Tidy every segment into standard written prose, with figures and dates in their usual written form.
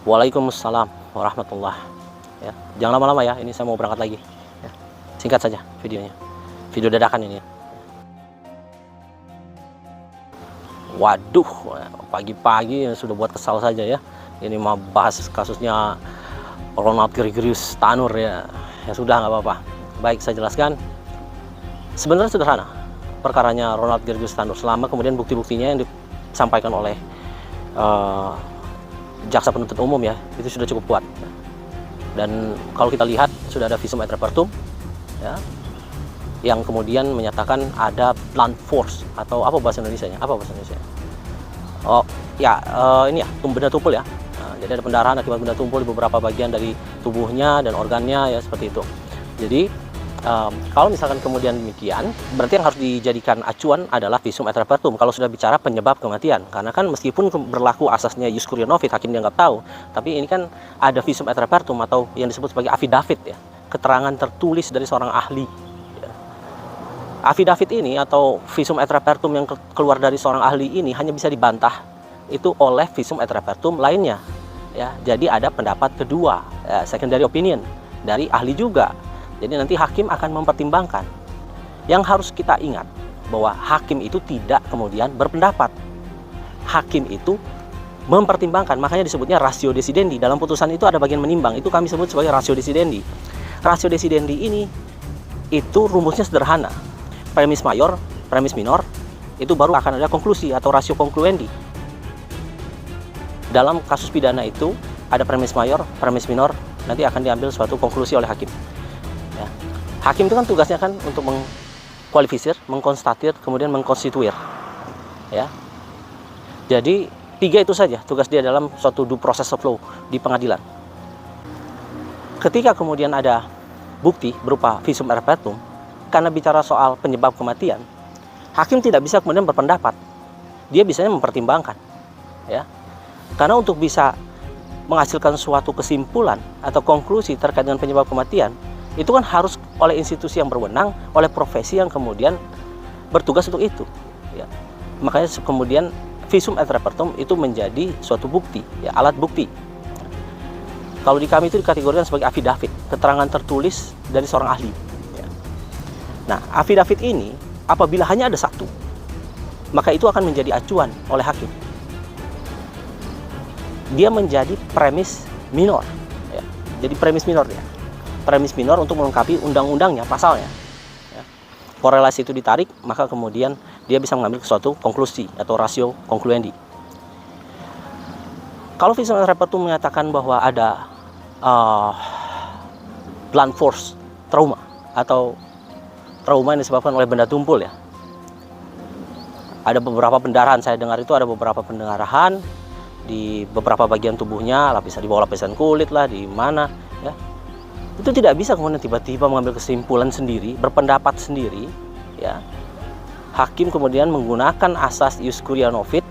Waalaikumsalam warahmatullah. Ya, jangan lama-lama ya. Ini saya mau berangkat lagi. Ya, singkat saja videonya. Video dadakan ini. Waduh, pagi-pagi sudah buat kesal saja ya. Ini mau bahas kasusnya Ronald Gregorius Tanur ya. Ya sudah, nggak apa-apa. Baik, saya jelaskan. Sebenarnya sederhana perkaranya Ronald Gregorius Tanur, selama kemudian bukti-buktinya yang disampaikan oleh jaksa penuntut umum ya, itu sudah cukup kuat. Dan kalau kita lihat sudah ada visum et repertum ya, yang kemudian menyatakan ada blunt force, atau apa bahasa Indonesianya? Apa bahasa Indonesia? Oh ya, ini ya, benda tumpul ya. Nah, jadi ada pendarahan akibat benda tumpul di beberapa bagian dari tubuhnya dan organnya ya, seperti itu. Jadi kalau misalkan kemudian demikian, berarti yang harus dijadikan acuan adalah visum et repertum kalau sudah bicara penyebab kematian. Karena kan meskipun berlaku asasnya ius curia novit, hakim dianggap tahu, tapi ini kan ada visum et repertum atau yang disebut sebagai affidavit ya, keterangan tertulis dari seorang ahli. Affidavit ini atau visum et repertum yang keluar dari seorang ahli ini hanya bisa dibantah itu oleh visum et repertum lainnya ya. Jadi ada pendapat kedua, secondary opinion dari ahli juga. Jadi nanti hakim akan mempertimbangkan. Yang harus kita ingat bahwa hakim itu tidak kemudian berpendapat. Hakim itu mempertimbangkan, makanya disebutnya ratio decidendi. Dalam putusan itu ada bagian menimbang, itu kami sebut sebagai ratio decidendi. Ratio decidendi ini itu rumusnya sederhana. Premis mayor, premis minor, itu baru akan ada konklusi atau ratio concluendi. Dalam kasus pidana itu ada premis mayor, premis minor, nanti akan diambil suatu konklusi oleh hakim. Ya. Hakim itu kan tugasnya kan untuk mengkualifisir, mengkonstatir, kemudian mengkonstituir. Ya. Jadi 3 itu saja tugas dia dalam suatu due process of law di pengadilan. Ketika kemudian ada bukti berupa visum et repertum, karena bicara soal penyebab kematian, hakim tidak bisa kemudian berpendapat. Dia bisanya mempertimbangkan. Ya. Karena untuk bisa menghasilkan suatu kesimpulan atau konklusi terkait dengan penyebab kematian, itu kan harus oleh institusi yang berwenang, oleh profesi yang kemudian bertugas untuk itu. Ya. Makanya kemudian visum et repertum itu menjadi suatu bukti, ya, alat bukti. Kalau di kami itu dikategorikan sebagai affidavit, keterangan tertulis dari seorang ahli. Ya. Nah, affidavit ini apabila hanya ada satu, maka itu akan menjadi acuan oleh hakim. Dia menjadi premis minor. Ya. Jadi premis minor ya. Premis minor untuk melengkapi undang-undangnya, pasalnya. Ya. Korelasi itu ditarik, maka kemudian dia bisa mengambil suatu konklusi atau ratio concluendi. Kalau visum et repertum menyatakan bahwa ada blunt force trauma atau trauma yang disebabkan oleh benda tumpul ya. Ada beberapa pendarahan, saya dengar itu ada beberapa pendarahan di beberapa bagian tubuhnya, lapisan di bawah lapisan kulit lah, di mana ya. Itu tidak bisa kemudian tiba-tiba mengambil kesimpulan sendiri, berpendapat sendiri ya. Hakim kemudian menggunakan asas ius curia novit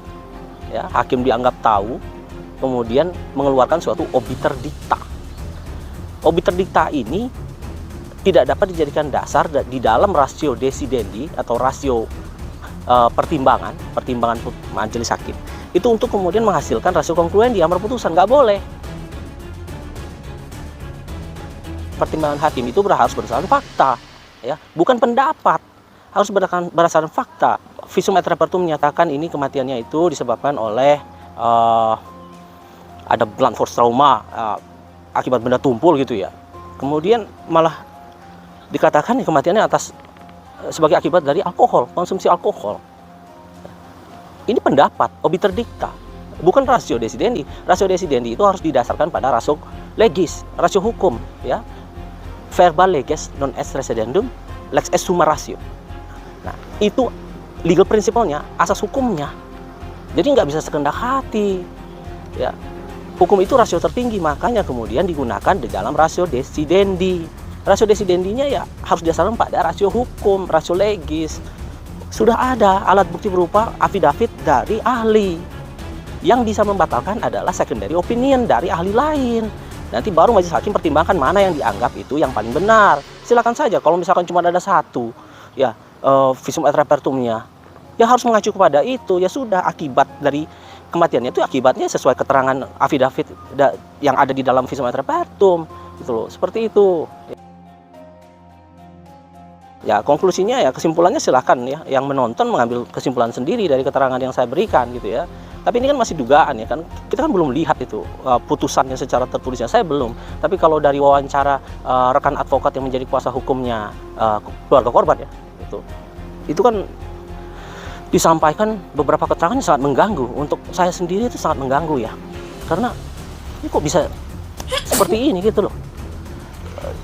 ya, hakim dianggap tahu, kemudian mengeluarkan suatu obiter dicta. Obiter dicta ini tidak dapat dijadikan dasar di dalam ratio decidendi atau rasio pertimbangan majelis hakim. Itu untuk kemudian menghasilkan ratio concluendi, amar putusan, nggak boleh. Pertimbangan hakim itu harus berdasarkan fakta, ya, bukan pendapat, harus berdasarkan fakta. Visum et repertum menyatakan ini kematiannya itu disebabkan oleh ada blunt force trauma akibat benda tumpul gitu ya. Kemudian malah dikatakan kematiannya sebagai akibat dari alkohol, konsumsi alkohol. Ini pendapat, obiter dicta, bukan ratio decidendi. Ratio decidendi itu harus didasarkan pada ratio legis, ratio hukum, ya. Verbal leges non est recedendum, lex est summa ratio. Nah, itu legal principle-nya, asas hukumnya. Jadi nggak bisa sekehendak hati. Ya. Hukum itu rasio tertinggi, makanya kemudian digunakan di dalam rasio decidendi. Rasio decidendinya ya harus didasarkan pada rasio hukum, rasio legis. Sudah ada alat bukti berupa affidavit dari ahli. Yang bisa membatalkan adalah secondary opinion dari ahli lain. Nanti baru majelis hakim pertimbangkan mana yang dianggap itu yang paling benar. Silakan saja kalau misalkan cuma ada satu, ya visum et repertumnya, ya harus mengacu kepada itu. Ya sudah, akibat dari kematiannya itu akibatnya sesuai keterangan afidavit yang ada di dalam visum et repertum, gitu loh, seperti itu. Ya kesimpulannya silahkan ya yang menonton mengambil kesimpulan sendiri dari keterangan yang saya berikan gitu ya. Tapi ini kan masih dugaan ya kan, kita kan belum lihat itu putusannya secara tertulisnya, saya belum. Tapi kalau dari wawancara rekan advokat yang menjadi kuasa hukumnya keluarga korban ya, itu kan disampaikan beberapa keterangan yang sangat mengganggu. Untuk saya sendiri itu sangat mengganggu ya, karena ini kok bisa seperti ini gitu loh.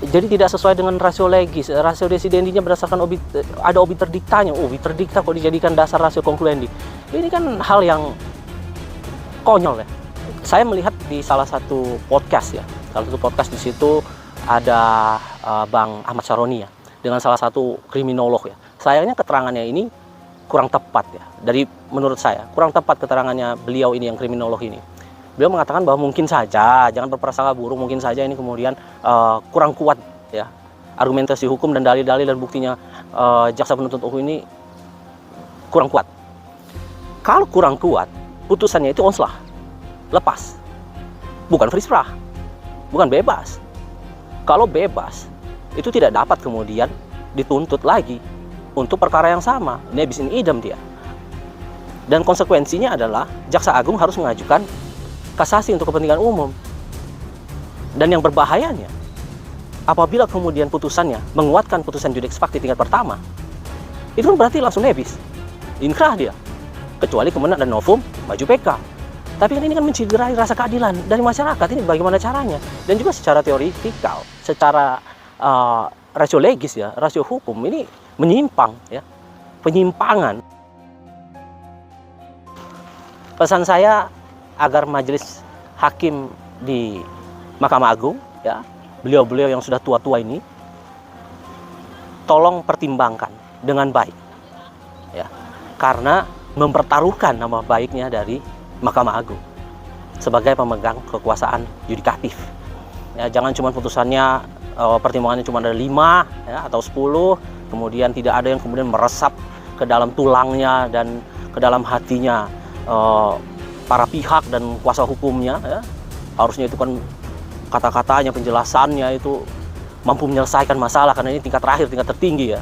Jadi tidak sesuai dengan rasio legis, rasio desidendinya berdasarkan ada obiter dictanya. Obiter dicta kok dijadikan dasar rasio concluendi. Ini kan hal yang konyol ya. Saya melihat di salah satu podcast ya, di situ ada Bang Ahmad Syaroni ya, dengan salah satu kriminolog ya. Sayangnya keterangannya ini kurang tepat ya. Menurut saya kurang tepat keterangannya beliau ini, yang kriminolog ini. Beliau mengatakan bahwa mungkin saja, jangan berprasangka buruk, mungkin saja ini kemudian kurang kuat ya argumentasi hukum dan dalil-dalil dan buktinya jaksa penuntut umum ini kurang kuat. Kalau kurang kuat, putusannya itu onslah, lepas, bukan frisprah, bukan bebas. Kalau bebas, itu tidak dapat kemudian dituntut lagi untuk perkara yang sama, nebis in idem dia. Dan konsekuensinya adalah jaksa agung harus mengajukan kasasi untuk kepentingan umum. Dan yang berbahayanya, apabila kemudian putusannya menguatkan putusan judex facti tingkat pertama, itu kan berarti langsung nebis, inkrah dia, kecuali kemudian ada novum maju PK. Tapi kan ini kan mencederai rasa keadilan dari masyarakat. Ini bagaimana caranya? Dan juga secara teoritikal, secara rasio legis ya, rasio hukum ini menyimpang ya, penyimpangan. Pesan saya agar majelis hakim di Mahkamah Agung ya, beliau-beliau yang sudah tua-tua ini, tolong pertimbangkan dengan baik ya, karena mempertaruhkan nama baiknya dari Mahkamah Agung sebagai pemegang kekuasaan yudikatif ya. Jangan cuma putusannya pertimbangannya cuma ada 5 ya, atau 10, kemudian tidak ada yang kemudian meresap ke dalam tulangnya dan ke dalam hatinya para pihak dan kuasa hukumnya ya. Harusnya itu kan kata-katanya, penjelasannya itu mampu menyelesaikan masalah, karena ini tingkat terakhir, tingkat tertinggi ya.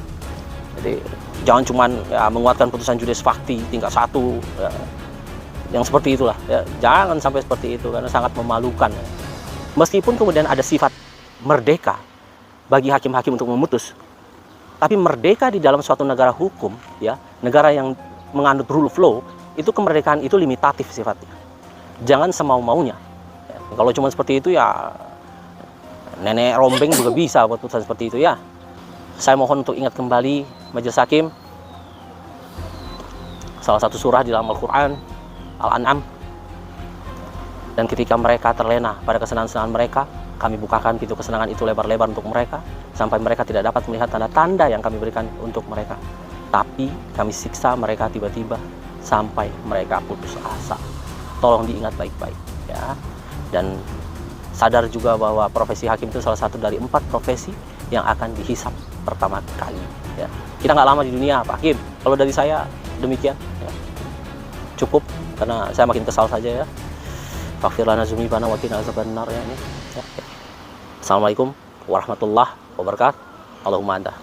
Jadi jangan cuma ya, menguatkan putusan judex facti tingkat 1 ya, yang seperti itulah ya. Jangan sampai seperti itu, karena sangat memalukan ya. Meskipun kemudian ada sifat merdeka bagi hakim-hakim untuk memutus, tapi merdeka di dalam suatu negara hukum ya, negara yang menganut rule of law, itu kemerdekaan itu limitatif sifatnya. Jangan semau-maunya ya. Kalau cuma seperti itu ya nenek rombeng juga bisa buat putusan seperti itu ya. Saya mohon untuk ingat kembali majelis hakim salah satu surah di dalam Al-Quran, Al-An'am. Dan ketika mereka terlena pada kesenangan-kesenangan mereka, kami bukakan pintu kesenangan itu lebar-lebar untuk mereka, sampai mereka tidak dapat melihat tanda-tanda yang kami berikan untuk mereka. Tapi kami siksa mereka tiba-tiba sampai mereka putus asa. Tolong diingat baik-baik ya. Dan sadar juga bahwa profesi hakim itu salah satu dari 4 profesi yang akan dihisap pertama kali ya. Kita nggak lama di dunia Pak Hakim. Kalau dari saya demikian ya. Cukup, karena saya makin kesal saja ya. Faghfir lana dzunubana wa qina adzabannar ya ini ya. Assalamualaikum warahmatullahi wabarakatuh. Allahumma anta